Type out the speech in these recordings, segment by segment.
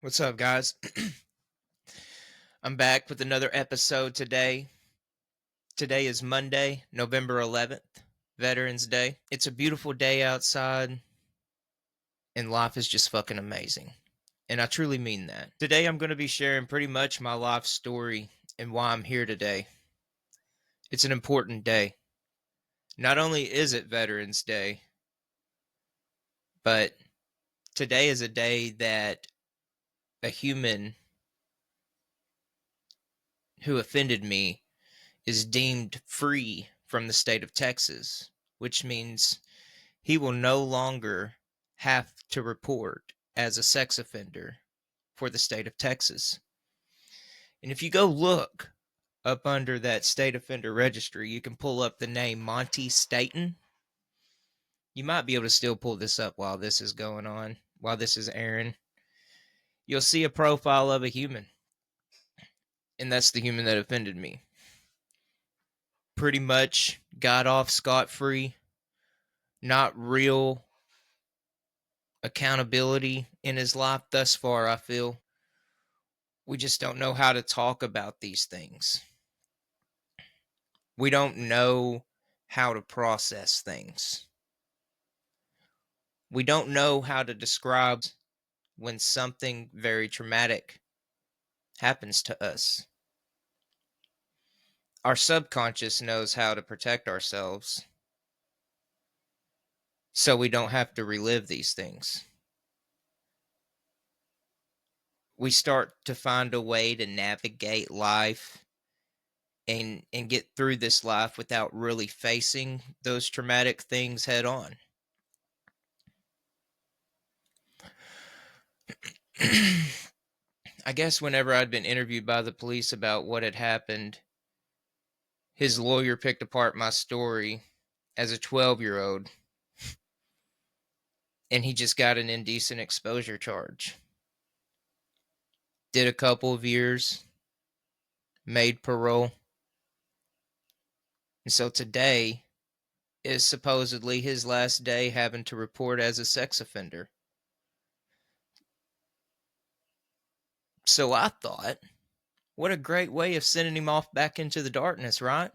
What's up, guys? I'm back with another episode today. Today is Monday, November 11th, Veterans Day. It's a beautiful day outside, and life is just fucking amazing. And I truly mean that. Today, I'm going to be sharing pretty much my life story and why I'm here today. It's an important day. Not only is it Veterans Day, but today is a day that a human who offended me is deemed free from the state of Texas, which means he will no longer have to report as a sex offender for the state of Texas. And if you go look up under that state offender registry, you can pull up the name Monty Staten. You might be able to still pull this up while this is going on, while this is airing. You'll see a profile of a human, and that's the human that offended me. Pretty much got off scot-free. Not real accountability in his life thus far, I feel. We just don't know how to talk about these things. We don't know how to process things. We don't know how to describe when something very traumatic happens to us. Our subconscious knows how to protect ourselves so we don't have to relive these things. We start to find a way to navigate life and get through this life without really facing those traumatic things head on. I guess whenever I'd been interviewed by the police about what had happened, his lawyer picked apart my story as a 12-year-old, and he just got an indecent exposure charge. Did a couple of years, made parole. And so today is supposedly his last day having to report as a sex offender. So I thought, what a great way of sending him off back into the darkness, right?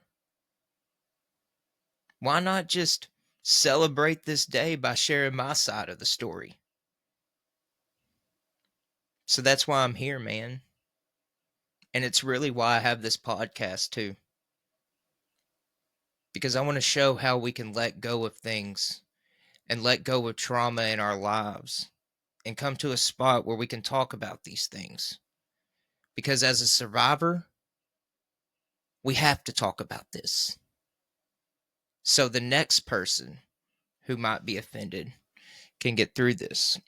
Why not just celebrate this day by sharing my side of the story? So that's why I'm here, man. And it's really why I have this podcast too. Because I want to show how we can let go of things and let go of trauma in our lives and come to a spot where we can talk about these things. Because as a survivor, we have to talk about this. So the next person who might be offended can get through this.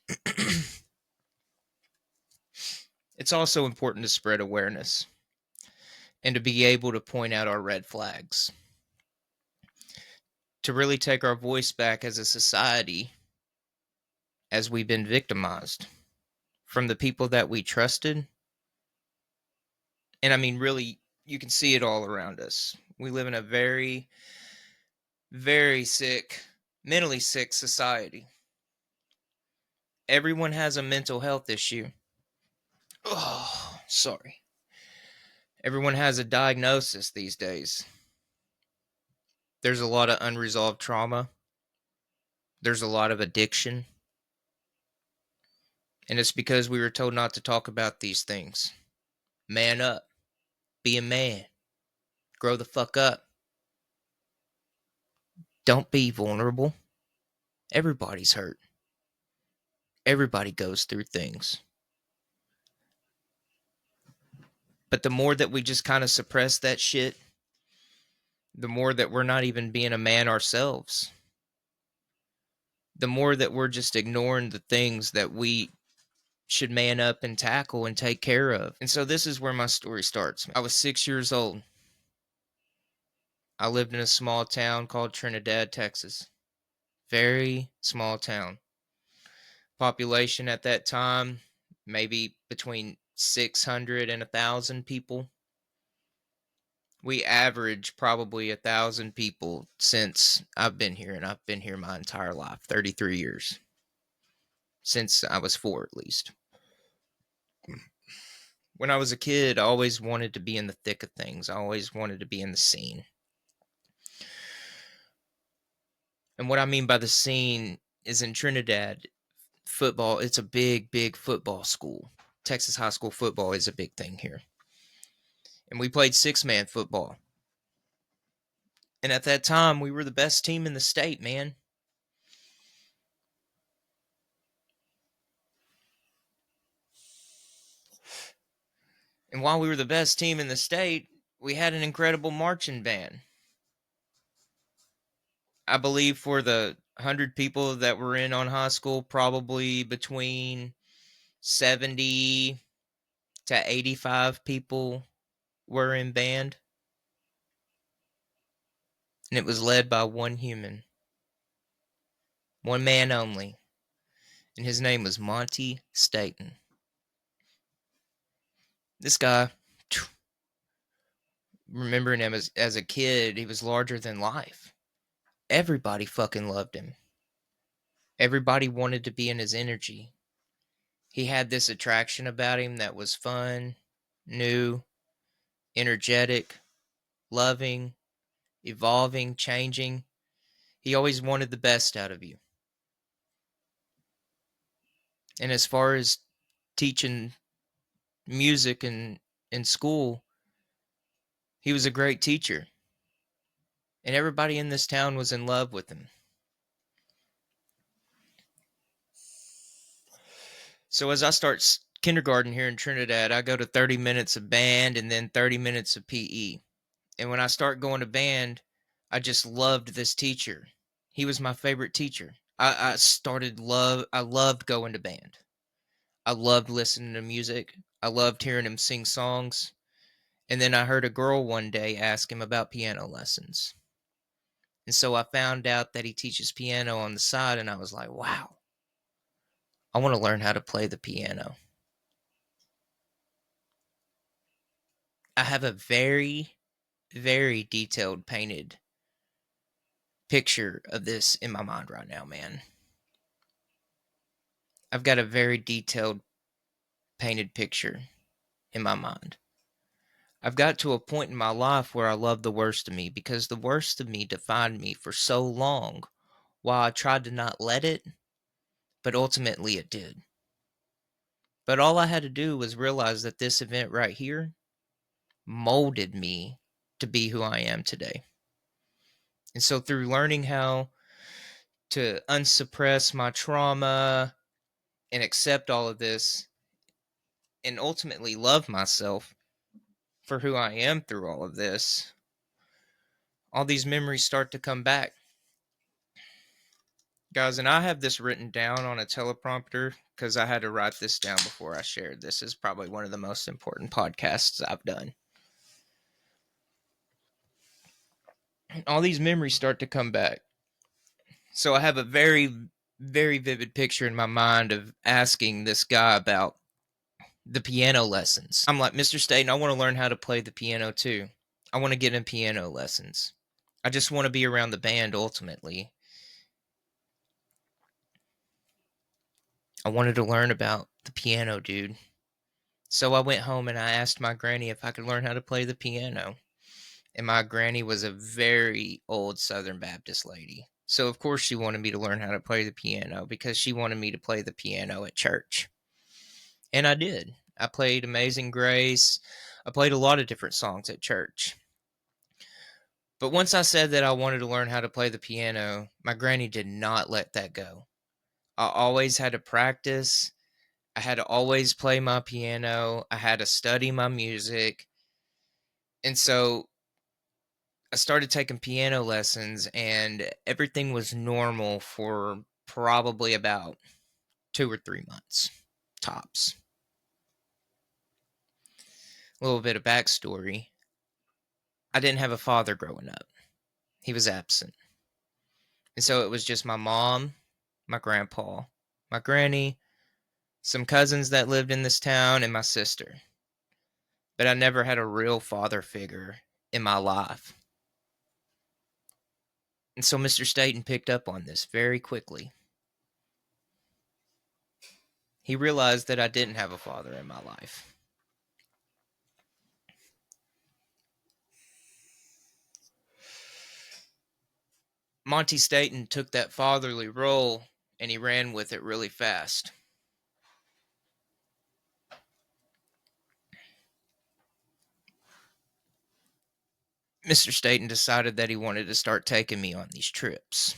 It's also important to spread awareness and to be able to point out our red flags. To really take our voice back as a society as we've been victimized from the people that we trusted. And I mean, really, you can see it all around us. We live in a very, very sick, mentally sick society. Everyone has a mental health issue. Oh, sorry. Everyone has a diagnosis these days. There's a lot of unresolved trauma. There's a lot of addiction. And it's because we were told not to talk about these things. Man up. Be a man. Grow the fuck up. Don't be vulnerable. Everybody's hurt. Everybody goes through things. But the more that we just kind of suppress that shit, the more that we're not even being a man ourselves. The more that we're just ignoring the things that we should man up and tackle and take care of. And so this is where my story starts. I was 6 years old. I lived in a small town called Trinidad, Texas. Very small town. Population at that time, maybe between 600 and 1,000 people. We average probably 1,000 people since I've been here, and I've been here my entire life, 33 years. Since I was 4 at least. When I was a kid, I always wanted to be in the thick of things. I always wanted to be in the scene. And what I mean by the scene is in Trinidad, football, it's a big, big football school. Texas high school football is a big thing here. And we played six-man football. And at that time, we were the best team in the state, man. And while we were the best team in the state, we had an incredible marching band. I believe for the 100 people that were in on high school, probably between 70 to 85 people were in band. And it was led by one human, one man only. And his name was Monty Staten. This guy, remembering him as a kid, he was larger than life. Everybody fucking loved him. Everybody wanted to be in his energy. He had this attraction about him that was fun, new, energetic, loving, evolving, changing. He always wanted the best out of you. And as far as teaching music in school, he was a great teacher. And everybody in this town was in love with him. So as I start kindergarten here in Trinidad, I go to 30 minutes of band and then 30 minutes of PE. And when I start going to band, I just loved this teacher. He was my favorite teacher. I loved going to band. I loved listening to music. I loved hearing him sing songs. And then I heard a girl one day ask him about piano lessons. And so I found out that he teaches piano on the side, and I was like, wow, I want to learn how to play the piano. I have a very, very detailed painted picture of this in my mind right now, man. I've got a very detailed painted picture in my mind. I've got to a point in my life where I love the worst of me because the worst of me defined me for so long while I tried to not let it, but ultimately it did. But all I had to do was realize that this event right here molded me to be who I am today. And so through learning how to unsuppress my trauma and accept all of this and ultimately love myself for who I am through all of this, all these memories start to come back. Guys, and I have this written down on a teleprompter because I had to write this down before I shared. This is probably one of the most important podcasts I've done. All these memories start to come back. So I have a very, very vivid picture in my mind of asking this guy about the piano lessons. I'm like, Mr. Staten, I want to learn how to play the piano too. I want to get in piano lessons. I just want to be around the band ultimately. I wanted to learn about the piano, dude. So I went home and I asked my granny if I could learn how to play the piano. And my granny was a very old Southern Baptist lady. So of course she wanted me to learn how to play the piano because she wanted me to play the piano at church. And I did. I played Amazing Grace. I played a lot of different songs at church. But once I said that I wanted to learn how to play the piano, my granny did not let that go. I always had to practice. I had to always play my piano. I had to study my music. And so I started taking piano lessons, and everything was normal for probably about 2 or 3 months, tops. A little bit of backstory. I didn't have a father growing up. He was absent. And so it was just my mom, my grandpa, my granny, some cousins that lived in this town, and my sister. But I never had a real father figure in my life. And so Mr. Staten picked up on this very quickly. he realized that I didn't have a father in my life. Monty Staten took that fatherly role and he ran with it really fast. Mr. Staten decided that he wanted to start taking me on these trips.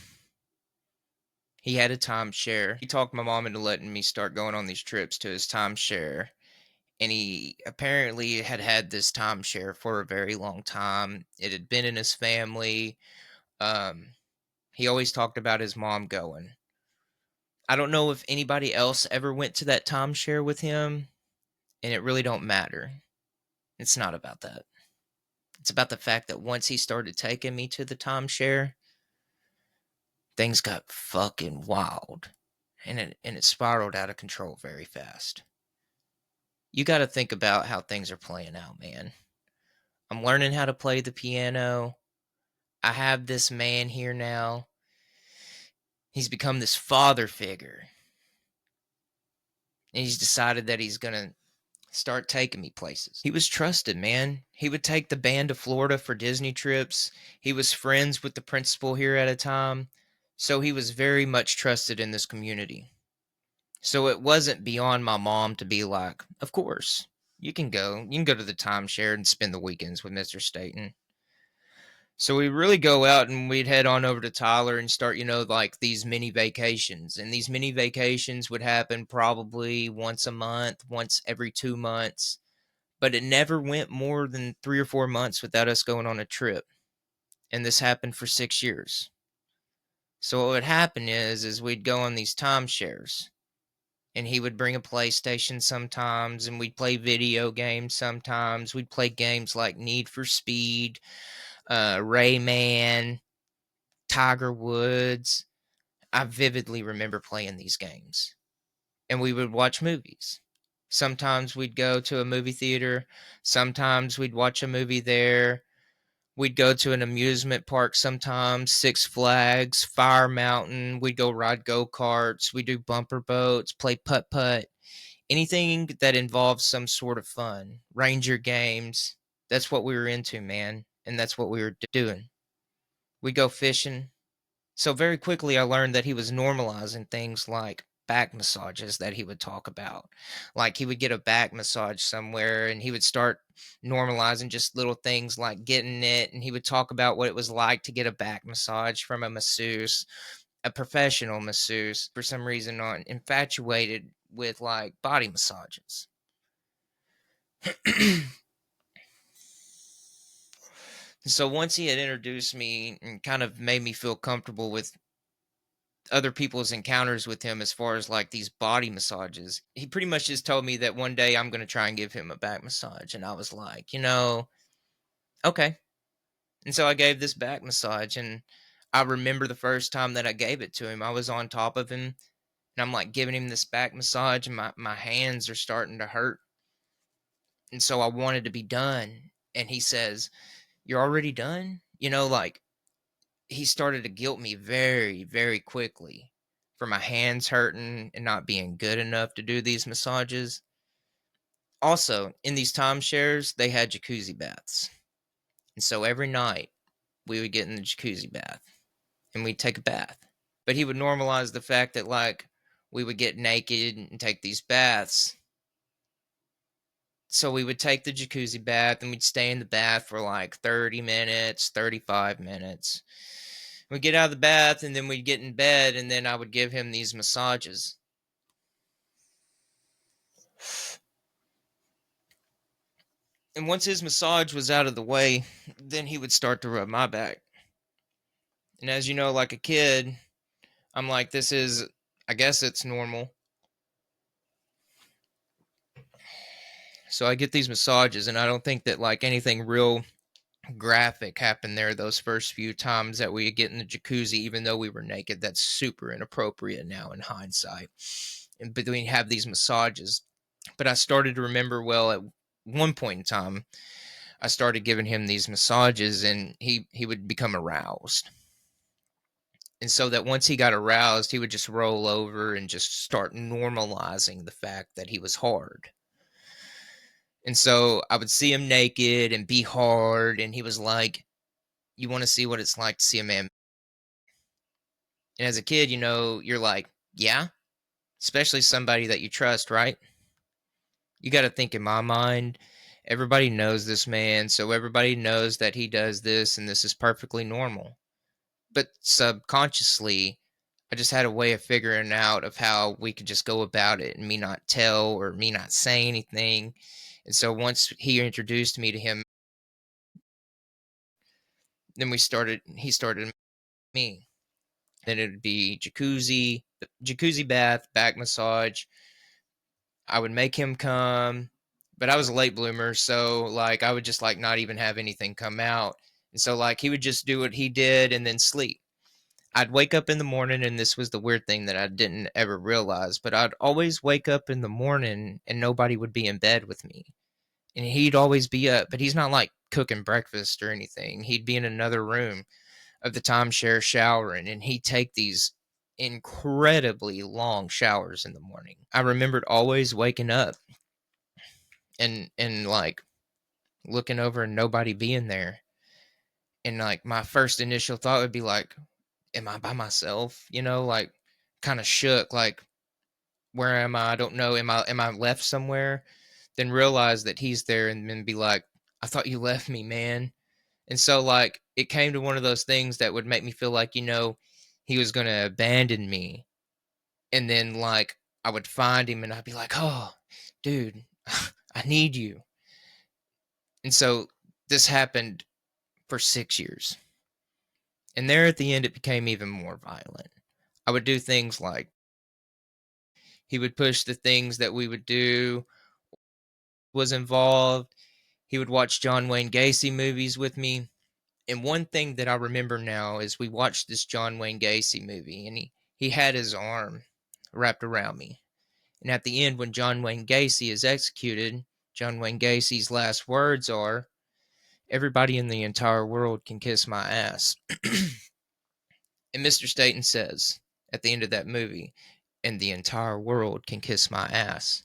He had a timeshare. He talked my mom into letting me start going on these trips to his timeshare. And he apparently had had this timeshare for a very long time. It had been in his family. Um, he always talked about his mom going. I don't know if anybody else ever went to that timeshare with him, and it really don't matter. It's not about that. It's about the fact that once he started taking me to the timeshare, things got fucking wild, and it spiraled out of control very fast. You got to think about how things are playing out, man. I'm learning how to play the piano. I have this man here now. He's become this father figure. And he's decided that he's going to start taking me places. He was trusted, man. He would take the band to Florida for Disney trips. He was friends with the principal here at a time. So he was very much trusted in this community. So it wasn't beyond my mom to be like, of course, you can go. You can go to the timeshare and spend the weekends with Mr. Staten. So we really go out and we'd head on over to Tyler and start, like these mini vacations. And these mini vacations would happen probably once a month, once every 2 months. But it never went more than 3 or 4 months without us going on a trip. And this happened for 6 years. So what would happen is we'd go on these timeshares. And he would bring a PlayStation sometimes, and we'd play video games sometimes. We'd play games like Need for Speed, Rayman, Tiger Woods. I vividly remember playing these games. And we would watch movies. Sometimes we'd go to a movie theater. Sometimes we'd watch a movie there. We'd go to an amusement park sometimes, Six Flags, Fire Mountain. We'd go ride go-karts. We'd do bumper boats, play putt-putt. Anything that involves some sort of fun. Ranger games. That's what we were into, man. And that's what we were doing. We'd go fishing. So very quickly I learned that he was normalizing things like back massages that he would talk about. Like he would get a back massage somewhere and he would start normalizing just little things like getting it, and he would talk about what it was like to get a back massage from a masseuse, a professional masseuse, for some reason on infatuated with like body massages. So once he had introduced me and kind of made me feel comfortable with other people's encounters with him as far as like these body massages, he pretty much just told me that one day I'm going to try and give him a back massage. And I was like, okay. And so I gave this back massage, and I remember the first time that I gave it to him, I was on top of him and I'm like giving him this back massage, and my hands are starting to hurt. And so I wanted to be done. And he says, "You're already done?" Like he started to guilt me very, very quickly for my hands hurting and not being good enough to do these massages. Also, in these timeshares, they had jacuzzi baths. And so every night we would get in the jacuzzi bath and we'd take a bath. But he would normalize the fact that, like, we would get naked and take these baths. So we would take the jacuzzi bath and we'd stay in the bath for like 30 minutes, 35 minutes. We'd get out of the bath and then we'd get in bed, and then I would give him these massages. And once his massage was out of the way, then he would start to rub my back. And as you know, like a kid, I'm like, I guess it's normal. So I get these massages, and I don't think that like anything real graphic happened there those first few times that we get in the jacuzzi, even though we were naked. That's super inappropriate now in hindsight. But we have these massages. But I started to remember, well, at one point in time, I started giving him these massages, and he would become aroused. And so that once he got aroused, he would just roll over and just start normalizing the fact that he was hard. And so I would see him naked and be hard, and he was like, "You want to see what it's like to see a man?" And as a kid, you're like, "Yeah," especially somebody that you trust, right? You got to think in my mind, everybody knows this man, so everybody knows that he does this, and this is perfectly normal. But subconsciously, I just had a way of figuring out of how we could just go about it and me not tell or me not say anything. And so once he introduced me to him, then he started me. Then it'd be jacuzzi bath, back massage. I would make him come, but I was a late bloomer, so like I would just like not even have anything come out. And so like he would just do what he did and then sleep. I'd wake up in the morning, and this was the weird thing that I didn't ever realize, but I'd always wake up in the morning and nobody would be in bed with me. And he'd always be up, but he's not like cooking breakfast or anything. He'd be in another room of the timeshare showering, and he'd take these incredibly long showers in the morning. I remembered always waking up and like looking over and nobody being there. And like my first initial thought would be like, am I by myself? Like kind of shook, like where am I? I don't know. Am I left somewhere? Then realize that he's there and then be like, I thought you left me, man. And so like it came to one of those things that would make me feel like, he was gonna abandon me. And then like I would find him and I'd be like, oh, dude, I need you. And so this happened for 6 years. And there at the end, it became even more violent. I would do things like he would push the things that we would do was involved. He would watch John Wayne Gacy movies with me. And one thing that I remember now is we watched this John Wayne Gacy movie and he had his arm wrapped around me. And at the end, when John Wayne Gacy is executed, John Wayne Gacy's last words are, everybody in the entire world can kiss my ass. And Mr. Staten says at the end of that movie, and the entire world can kiss my ass.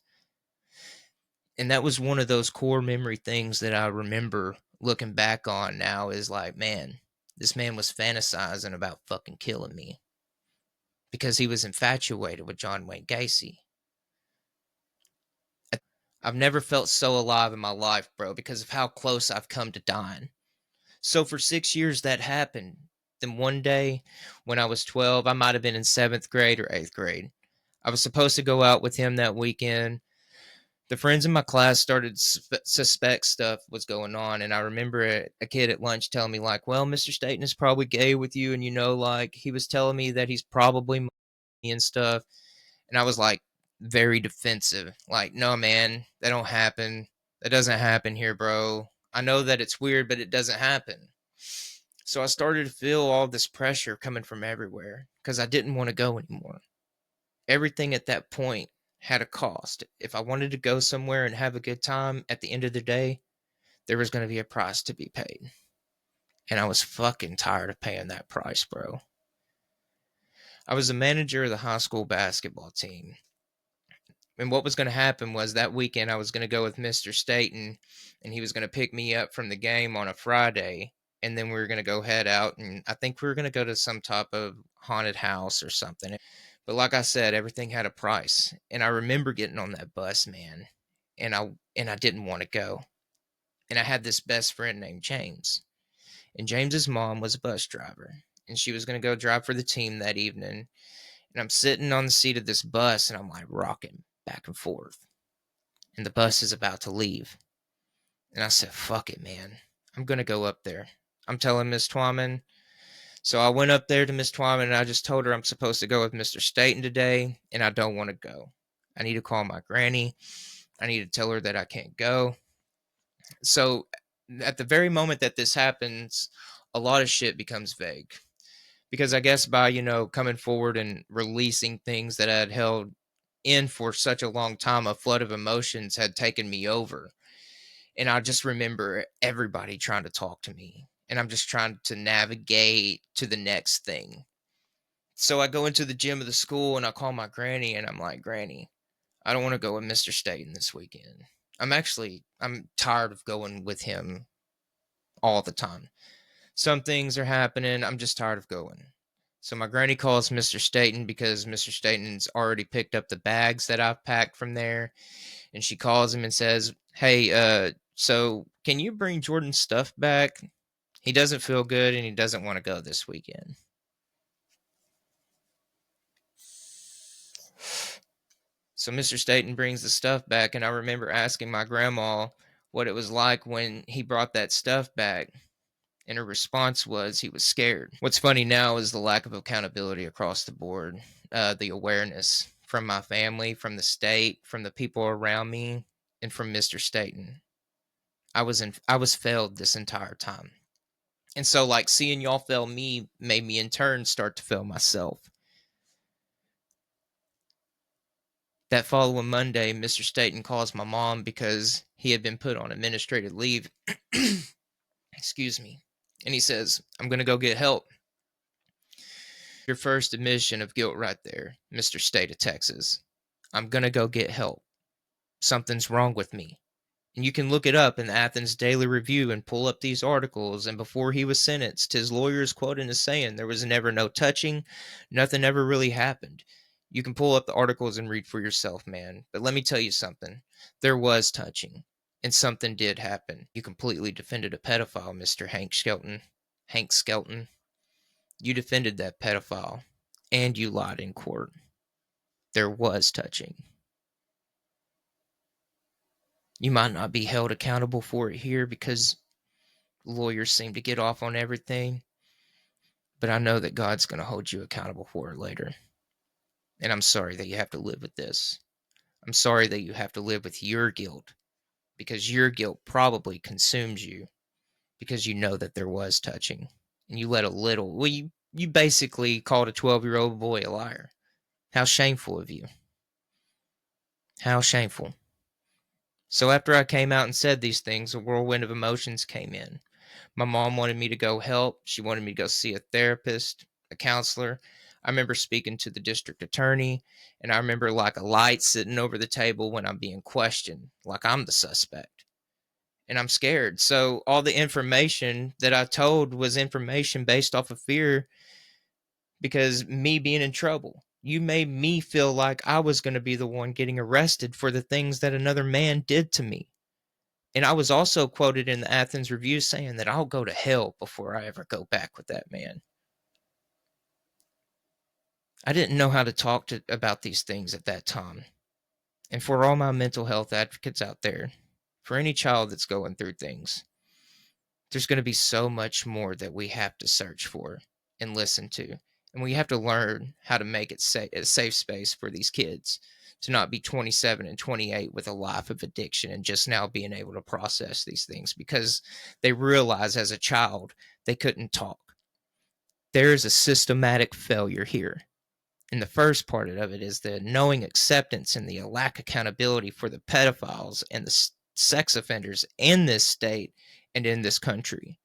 And that was one of those core memory things that I remember looking back on now is like, man, this man was fantasizing about fucking killing me because he was infatuated with John Wayne Gacy. I've never felt so alive in my life, bro, because of how close I've come to dying. So for 6 years that happened. Then one day when I was 12, I might have been in seventh grade or eighth grade. I was supposed to go out with him that weekend. The friends in my class started to suspect stuff was going on. And I remember a kid at lunch telling me, like, well, Mr. Staten is probably gay with you. And, like he was telling me that he's probably me and stuff. And I was like, very defensive. Like, no, man, that don't happen. That doesn't happen here, bro. I know that it's weird, but it doesn't happen. So I started to feel all this pressure coming from everywhere because I didn't want to go anymore. Everything at that point had a cost. If I wanted to go somewhere and have a good time, at the end of the day, there was going to be a price to be paid. And I was fucking tired of paying that price, bro. I was the manager of the high school basketball team. And what was going to happen was that weekend I was going to go with Mr. Staten and he was going to pick me up from the game on a Friday. And then we were going to go head out. And I think we were going to go to some type of haunted house or something. But like I said, everything had a price. And I remember getting on that bus, man. And I didn't want to go. And I had this best friend named James. And James's mom was a bus driver. And she was going to go drive for the team that evening. And I'm sitting on the seat of this bus and I'm like rocking back and forth. And the bus is about to leave. And I said, fuck it, man. I'm going to go up there. I'm telling Miss Twyman. So I went up there to Miss Twyman and I just told her I'm supposed to go with Mr. Staten today and I don't want to go. I need to call my granny. I need to tell her that I can't go. So at the very moment that this happens, a lot of shit becomes vague. Because I guess by, coming forward and releasing things that I had held in for such a long time, a flood of emotions had taken me over. And I just remember everybody trying to talk to me. And I'm just trying to navigate to the next thing. So I go into the gym of the school and I call my granny and I'm like, Granny, I don't want to go with Mr. Staten this weekend. I'm tired of going with him all the time. Some things are happening. I'm just tired of going. So my granny calls Mr. Staten because Mr. Staten's already picked up the bags that I've packed from there. And she calls him and says, Hey, so can you bring Jordan's stuff back? He doesn't feel good and he doesn't want to go this weekend. So Mr. Staten brings the stuff back, and I remember asking my grandma what it was like when he brought that stuff back. And her response was he was scared. What's funny now is the lack of accountability across the board, the awareness from my family, from the state, from the people around me, and from Mr. Staten. I was failed this entire time. And so like seeing y'all fail me made me in turn start to fail myself. That following Monday, Mr. Staten calls my mom because he had been put on administrative leave. Excuse me. And he says, I'm going to go get help. Your first admission of guilt right there, Mr. State of Texas. I'm going to go get help. Something's wrong with me. And you can look it up in the Athens Daily Review and pull up these articles. And before he was sentenced, his lawyer is quoted as saying there was never no touching. Nothing ever really happened. You can pull up the articles and read for yourself, man. But let me tell you something. There was touching. And something did happen. You completely defended a pedophile, Mr. Hank Skelton. Hank Skelton. You defended that pedophile. And you lied in court. There was touching. You might not be held accountable for it here because lawyers seem to get off on everything, but I know that God's going to hold you accountable for it later. And I'm sorry that you have to live with this. I'm sorry that you have to live with your guilt because your guilt probably consumes you because you know that there was touching and you let a little, well, you basically called a 12-year-old boy a liar. How shameful of you. How shameful. So after I came out and said these things, a whirlwind of emotions came in. My mom wanted me to go help. She wanted me to go see a therapist, a counselor. I remember speaking to the district attorney, and I remember like a light sitting over the table when I'm being questioned, like I'm the suspect. And I'm scared. So all the information that I told was information based off of fear because me being in trouble. You made me feel like I was going to be the one getting arrested for the things that another man did to me. And I was also quoted in the Athens Review saying that I'll go to hell before I ever go back with that man. I didn't know how to talk about these things at that time. And for all my mental health advocates out there, for any child that's going through things, there's going to be so much more that we have to search for and listen to. And we have to learn how to make it a safe space for these kids to not be 27 and 28 with a life of addiction and just now being able to process these things because they realize as a child they couldn't talk. There is a systematic failure here. And the first part of it is the knowing acceptance and the lack of accountability for the pedophiles and the sex offenders in this state and in this country.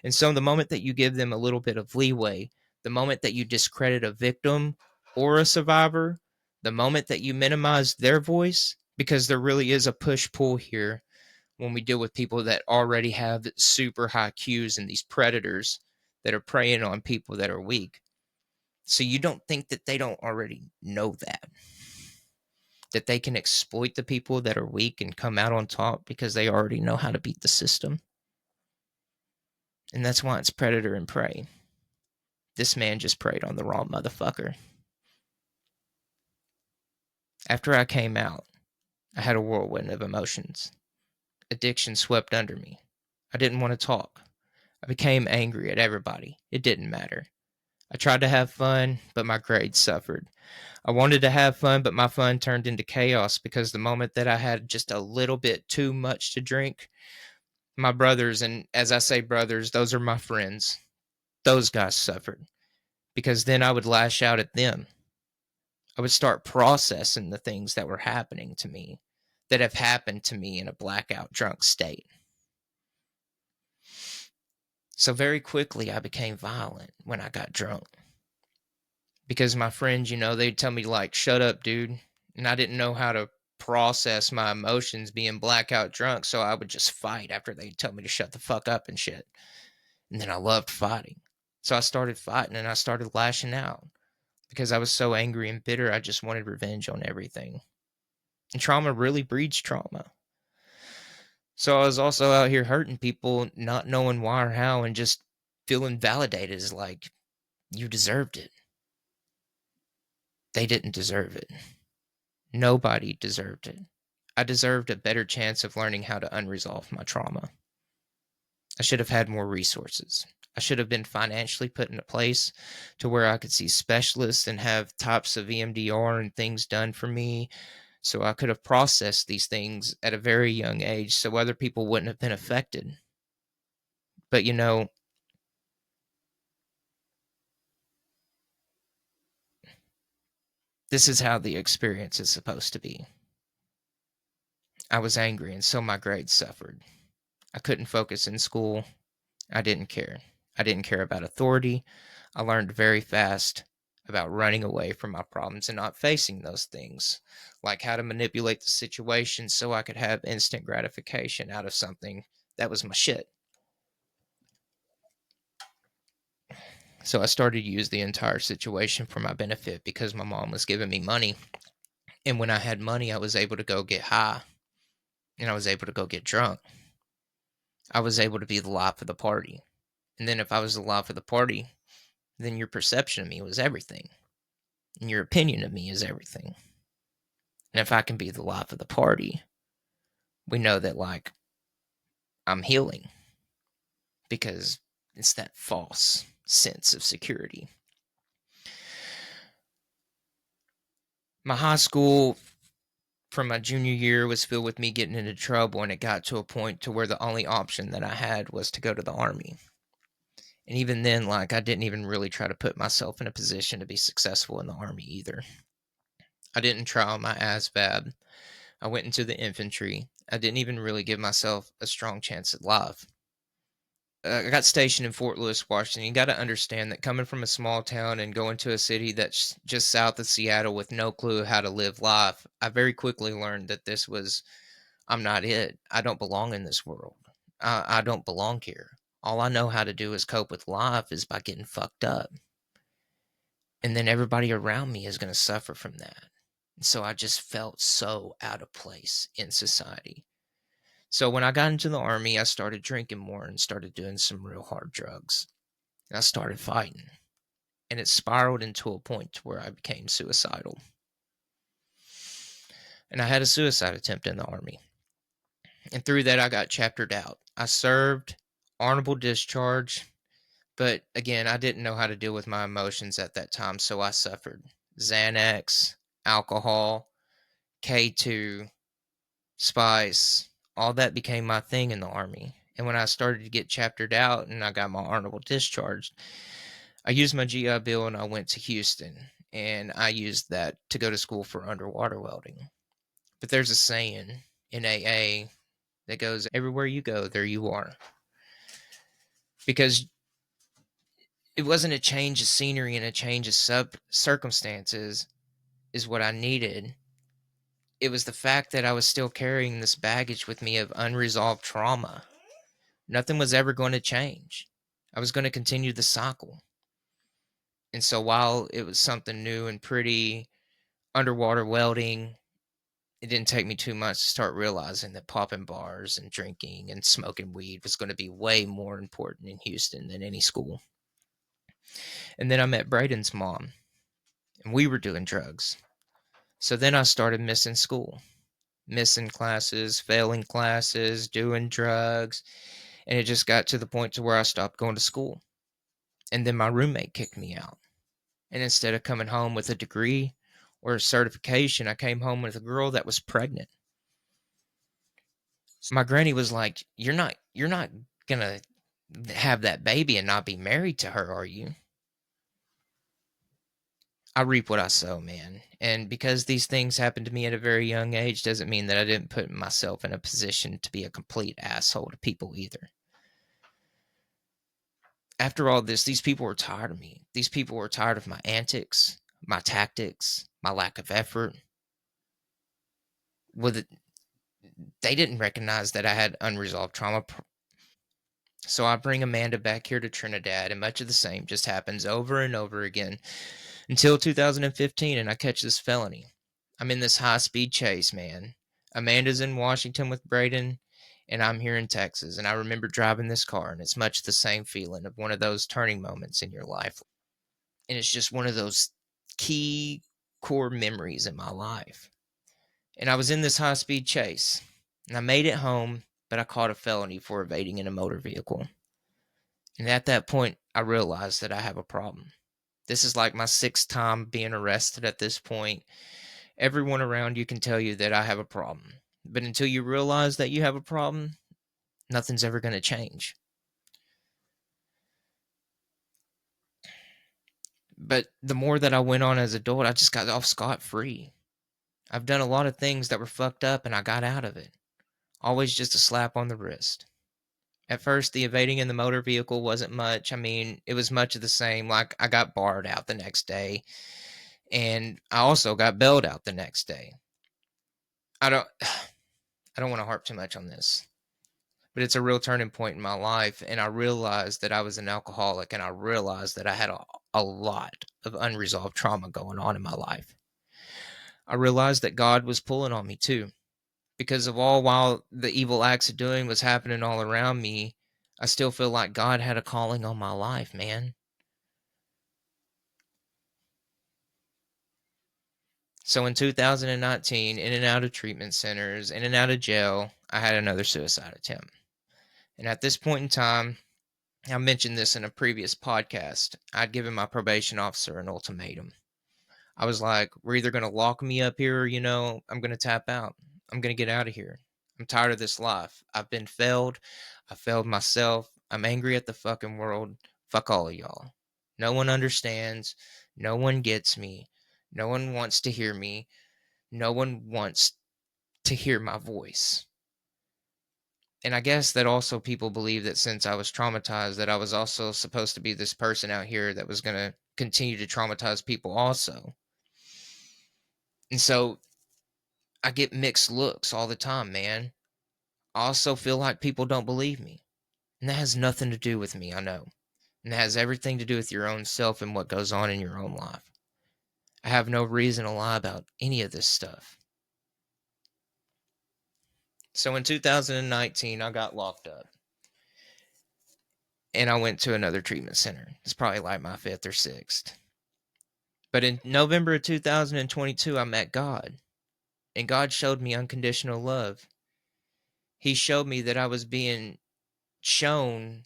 And so the moment that you give them a little bit of leeway, the moment that you discredit a victim or a survivor, the moment that you minimize their voice, because there really is a push-pull here when we deal with people that already have super high Qs and these predators that are preying on people that are weak. So you don't think that they don't already know that they can exploit the people that are weak and come out on top because they already know how to beat the system. And that's why it's predator and prey. This man just preyed on the wrong motherfucker. After I came out, I had a whirlwind of emotions. Addiction swept under me. I didn't want to talk. I became angry at everybody. It didn't matter. I tried to have fun, but my grades suffered. I wanted to have fun, but my fun turned into chaos because the moment that I had just a little bit too much to drink, my brothers, and as I say brothers, those are my friends, those guys suffered because then I would lash out at them. I would start processing the things that were happening to me, that have happened to me in a blackout drunk state. So very quickly, I became violent when I got drunk. because my friends, they'd tell me, like, "Shut up, dude." And I didn't know how to process my emotions being blackout drunk, so I would just fight after they'd tell me to shut the fuck up and shit. And then I loved fighting. So I started fighting and I started lashing out because I was so angry and bitter. I just wanted revenge on everything. And trauma really breeds trauma. So I was also out here hurting people, not knowing why or how, and just feeling validated as like, you deserved it. They didn't deserve it. Nobody deserved it. I deserved a better chance of learning how to unresolve my trauma. I should have had more resources. I should have been financially put in a place to where I could see specialists and have types of EMDR and things done for me. So I could have processed these things at a very young age so other people wouldn't have been affected. But this is how the experience is supposed to be. I was angry, and so my grades suffered. I couldn't focus in school. I didn't care. I didn't care about authority. I learned very fast about running away from my problems and not facing those things, like how to manipulate the situation so I could have instant gratification out of something that was my shit. So I started to use the entire situation for my benefit because my mom was giving me money. And when I had money, I was able to go get high and I was able to go get drunk. I was able to be the life of the party. And then if I was the life of the party, then your perception of me was everything. And your opinion of me is everything. And if I can be the life of the party, we know that, like, I'm healing because it's that false sense of security. My high school from my junior year was filled with me getting into trouble, and it got to a point to where the only option that I had was to go to the army. And even then, like, I didn't even really try to put myself in a position to be successful in the army either. I didn't try on my ASVAB. I went into the infantry. I didn't even really give myself a strong chance at life. I got stationed in Fort Lewis, Washington. You got to understand that coming from a small town and going to a city that's just south of Seattle with no clue how to live life, I very quickly learned that I'm not it. I don't belong in this world. I don't belong here. All I know how to do is cope with life is by getting fucked up. And then everybody around me is going to suffer from that. And so I just felt so out of place in society. So when I got into the army, I started drinking more and started doing some real hard drugs. And I started fighting. And it spiraled into a point where I became suicidal. And I had a suicide attempt in the army. And through that, I got chaptered out. I served honorable discharge, but again, I didn't know how to deal with my emotions at that time, so I suffered. Xanax, alcohol, K2, spice, all that became my thing in the army. And when I started to get chaptered out and I got my honorable discharge, I used my GI Bill and I went to Houston and I used that to go to school for underwater welding. But there's a saying in AA that goes, everywhere you go, there you are. Because it wasn't a change of scenery and a change of circumstances is what I needed. It was the fact that I was still carrying this baggage with me of unresolved trauma. Nothing was ever going to change. I was going to continue the cycle. And so while it was something new and pretty, underwater welding, it didn't take me too much to start realizing that popping bars and drinking and smoking weed was going to be way more important in Houston than any school. And then I met Braden's mom, and we were doing drugs. So then I started missing school, missing classes, failing classes, doing drugs, and it just got to the point to where I stopped going to school. And then my roommate kicked me out. And instead of coming home with a degree or a certification, I came home with a girl that was pregnant. My granny was like, "You're not gonna have that baby and not be married to her, are you?" I reap what I sow, man. And because these things happened to me at a very young age doesn't mean that I didn't put myself in a position to be a complete asshole to people either. after all this, these people were tired of me. These people were tired of my antics, my tactics, my lack of effort. With it, they didn't recognize that I had unresolved trauma. So I bring Amanda back here to Trinidad, and much of the same just happens over and over again until 2015, and I catch this felony. I'm in this high speed chase, man. Amanda's in Washington with Braden, and I'm here in Texas. And I remember driving this car, and it's much the same feeling of one of those turning moments in your life. And it's just one of those key core memories in my life. And I was in this high speed chase, and I made it home, but I caught a felony for evading in a motor vehicle. And at that point, I realized that I have a problem. This is like my sixth time being arrested at this point. Everyone around you can tell you that I have a problem. But until you realize that you have a problem, nothing's ever going to change. But the more that I went on as an adult, I just got off scot free. I've done a lot of things that were fucked up and I got out of it. Always just a slap on the wrist. At first, the evading in the motor vehicle wasn't much. I mean, it was much of the same. Like, I got barred out the next day, and I also got bailed out the next day. I don't I don't want to harp too much on this, but it's a real turning point in my life, and I realized that I was an alcoholic, and I realized that I had a lot of unresolved trauma going on in my life. I realized that God was pulling on me too, because of all while the evil acts of doing was happening all around me, I still feel like God had a calling on my life, man. So in 2019, in and out of treatment centers, in and out of jail, I had another suicide attempt. And at this point in time, I mentioned this in a previous podcast, I'd given my probation officer an ultimatum. I was like, we're either going to lock me up here or, I'm going to tap out. I'm going to get out of here. I'm tired of this life. I've been failed. I failed myself. I'm angry at the fucking world. Fuck all of y'all. No one understands. No one gets me. No one wants to hear me. No one wants to hear my voice. And I guess that also people believe that since I was traumatized, that I was also supposed to be this person out here that was going to continue to traumatize people also. And so I get mixed looks all the time, man. I also feel like people don't believe me. And that has nothing to do with me, I know. And that has everything to do with your own self and what goes on in your own life. I have no reason to lie about any of this stuff. So in 2019, I got locked up. And I went to another treatment center. It's probably like my fifth or sixth. But in November of 2022, I met God. And God showed me unconditional love. He showed me that I was being shown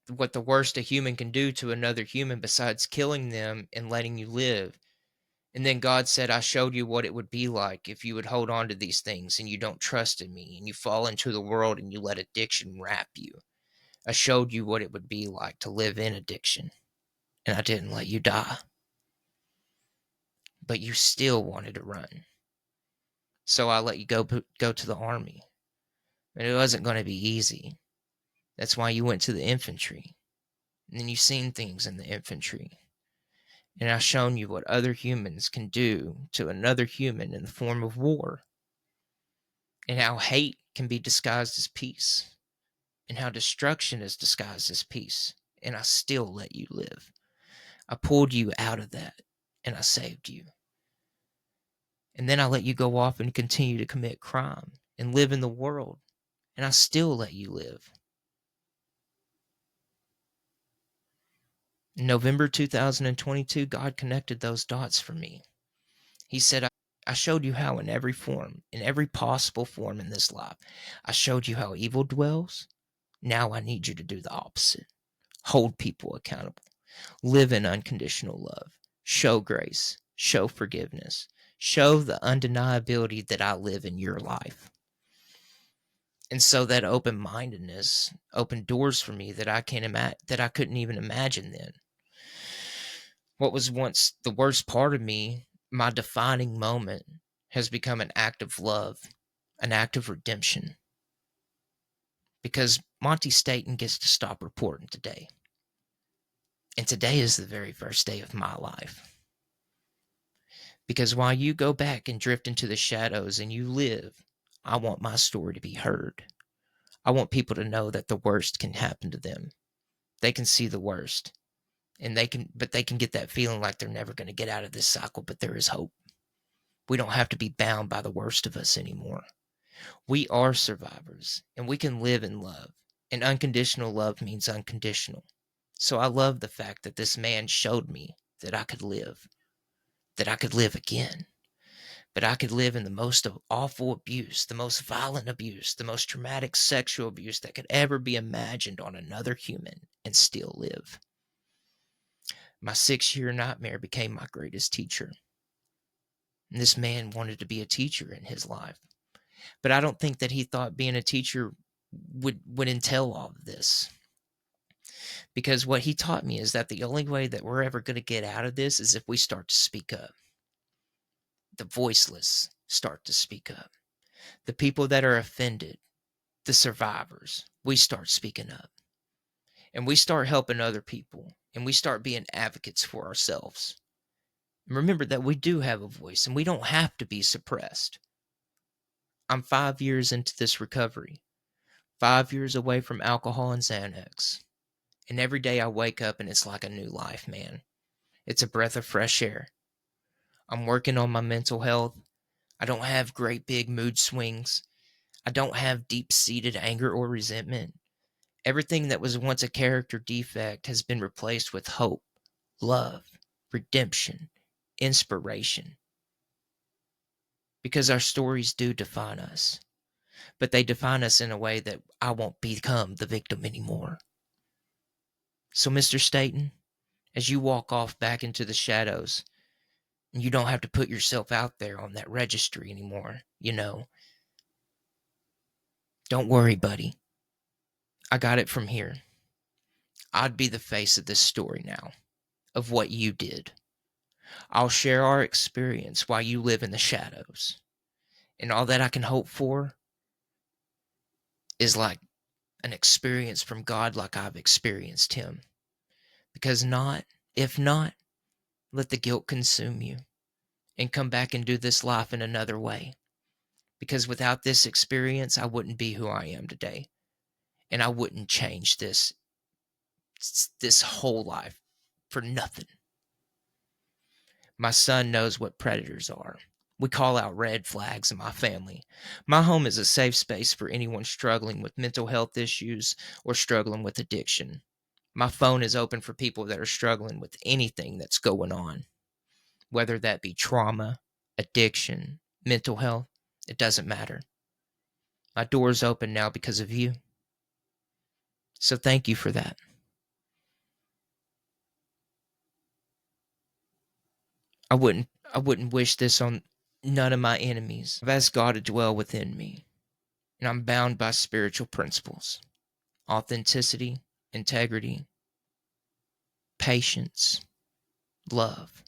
what the worst a human can do to another human besides killing them and letting you live. And then God said, I showed you what it would be like if you would hold on to these things and you don't trust in me and you fall into the world and you let addiction wrap you. I showed you what it would be like to live in addiction. And I didn't let you die. But you still wanted to run. So I let you go to the army. And it wasn't going to be easy. That's why you went to the infantry. And then you've seen things in the infantry. And I've shown you what other humans can do to another human in the form of war. And how hate can be disguised as peace. And how destruction is disguised as peace. And I still let you live. I pulled you out of that. And I saved you. And then I let you go off and continue to commit crime and live in the world. And I still let you live. In November 2022, God connected those dots for me. He said, I showed you how in every form, in every possible form in this life, I showed you how evil dwells. Now I need you to do the opposite. Hold people accountable. Live in unconditional love. Show grace. Show forgiveness. Show the undeniability that I live in your life. And so that open-mindedness opened doors for me that I couldn't even imagine then. What was once the worst part of me, my defining moment, has become an act of love, an act of redemption. Because Monty Staten gets to stop reporting today. And today is the very first day of my life. Because while you go back and drift into the shadows and you live, I want my story to be heard. I want people to know that the worst can happen to them. They can see the worst. And they can get that feeling like they're never going to get out of this cycle, but there is hope. We don't have to be bound by the worst of us anymore. We are survivors, and we can live in love. And unconditional love means unconditional. So I love the fact that this man showed me that I could live again. But I could live in the most awful abuse, the most violent abuse, the most traumatic sexual abuse that could ever be imagined on another human and still live. My 6-year nightmare became my greatest teacher. And this man wanted to be a teacher in his life. But I don't think that he thought being a teacher would entail all of this. Because what he taught me is that the only way that we're ever going to get out of this is if we start to speak up. The voiceless start to speak up. The people that are offended, the survivors, we start speaking up. And we start helping other people. And we start being advocates for ourselves. And remember that we do have a voice and we don't have to be suppressed. I'm 5 years into this recovery. 5 years away from alcohol and Xanax. And every day I wake up and it's like a new life, man. It's a breath of fresh air. I'm working on my mental health. I don't have great big mood swings. I don't have deep-seated anger or resentment. Everything that was once a character defect has been replaced with hope, love, redemption, inspiration. Because our stories do define us. But they define us in a way that I won't become the victim anymore. So, Mr. Staten, as you walk off back into the shadows, and you don't have to put yourself out there on that registry anymore, don't worry, buddy. I got it from here. I'd be the face of this story now, of what you did. I'll share our experience while you live in the shadows. And all that I can hope for is like an experience from God like I've experienced him. Because if not, let the guilt consume you and come back and do this life in another way. Because without this experience, I wouldn't be who I am today. And I wouldn't change this whole life for nothing. My son knows what predators are. We call out red flags in my family. My home is a safe space for anyone struggling with mental health issues or struggling with addiction. My phone is open for people that are struggling with anything that's going on, whether that be trauma, addiction, mental health. It doesn't matter. My door is open now because of you. So thank you for that. I wouldn't wish this on none of my enemies. I've asked God to dwell within me, and I'm bound by spiritual principles. Authenticity, integrity, patience, love.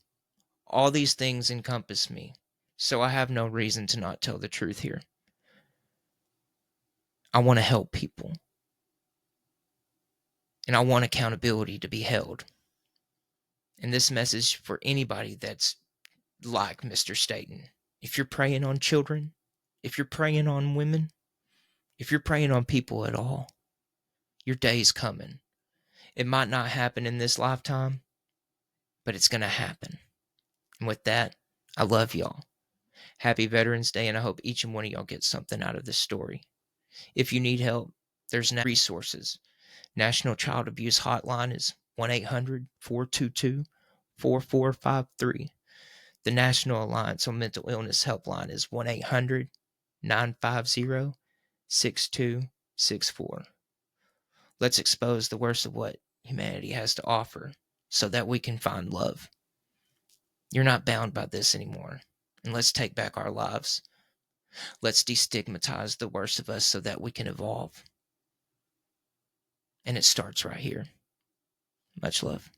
All these things encompass me, so I have no reason to not tell the truth here. I want to help people, and I want accountability to be held. And this message for anybody that's like Mr. Staten. If you're preying on children, if you're preying on women, if you're preying on people at all, your day's coming. It might not happen in this lifetime, but it's going to happen. And with that, I love y'all. Happy Veterans Day, and I hope each and one of y'all get something out of this story. If you need help, there's resources. National Child Abuse Hotline is 1-800-422-4453. The National Alliance on Mental Illness Helpline is 1-800-950-6264. Let's expose the worst of what humanity has to offer so that we can find love. You're not bound by this anymore. And let's take back our lives. Let's destigmatize the worst of us so that we can evolve. And it starts right here. Much love.